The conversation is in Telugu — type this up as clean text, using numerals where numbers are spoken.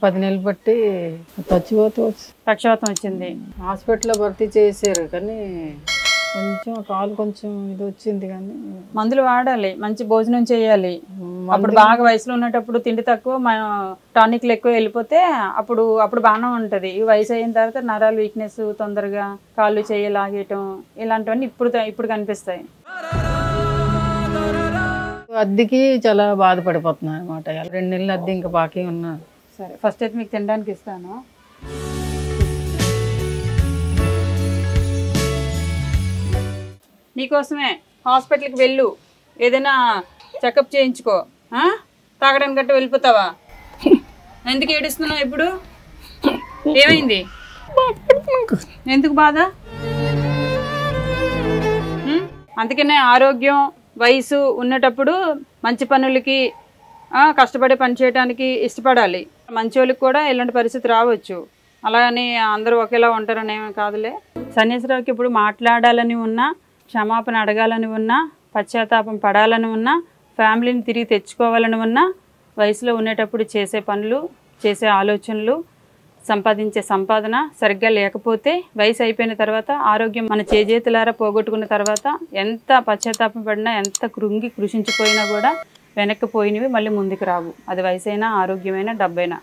10 నెలలు బట్టి పక్షవాతం వచ్చింది. హాస్పిటల్లో భర్తీ చేశారు కానీ కొంచెం కాలు కొంచెం ఇది వచ్చింది కానీ మందులు వాడాలి, మంచి భోజనం చేయాలి. అప్పుడు బాగా వయసులో ఉన్నప్పుడు తిండి తక్కువ, టానిక్లు ఎక్కువ వెళ్ళిపోతే అప్పుడు బాగానే ఉంటుంది. ఈ వయసు అయిన తర్వాత నరాలు వీక్నెస్, తొందరగా కాళ్ళు చేయి లాగేయటం ఇలాంటివన్నీ ఇప్పుడు కనిపిస్తాయి. అద్దెకి చాలా బాధపడిపోతున్నాను అనమాట. 2 నెలలు అద్దె ఇంకా బాకీ ఉన్నా. సరే, ఫస్ట్ అయితే మీకు తినడానికి ఇస్తాను. నీకోసమే హాస్పిటల్కి వెళ్ళు, ఏదైనా చెకప్ చేయించుకో. తాగడానికి గట్ట వెళ్ళిపోతావా? ఎందుకు ఏడుస్తున్నావు ఇప్పుడు? ఏమైంది? ఎందుకు బాధ? అందుకనే ఆరోగ్యం, వయసు ఉన్నటప్పుడు మంచి పనులకి, కష్టపడి పని చేయడానికి ఇష్టపడాలి. మంచి వాళ్ళకి కూడా ఇలాంటి పరిస్థితి రావచ్చు. అలాగని అందరూ ఒకేలా ఉంటారని ఏమీ కాదులే. సన్యాసిరావుకి ఇప్పుడు మాట్లాడాలని ఉన్నా, క్షమాపణ అడగాలని ఉన్నా, పశ్చాత్తాపం పడాలని ఉన్నా, ఫ్యామిలీని తిరిగి తెచ్చుకోవాలని ఉన్నా, వయసులో ఉండేటప్పుడు చేసే పనులు, చేసే ఆలోచనలు, సంపాదించే సంపాదన సరిగ్గా లేకపోతే వయసు అయిపోయిన తర్వాత ఆరోగ్యం మన చేజేతులారా పోగొట్టుకున్న తర్వాత ఎంత పశ్చాత్తాపం పడినా, ఎంత కృషించిపోయినా కూడా వెనక్కి పోయినవి మళ్ళీ ముందుకు రావు. అది వయసైనా, ఆరోగ్యమైనా, డబ్బైనా.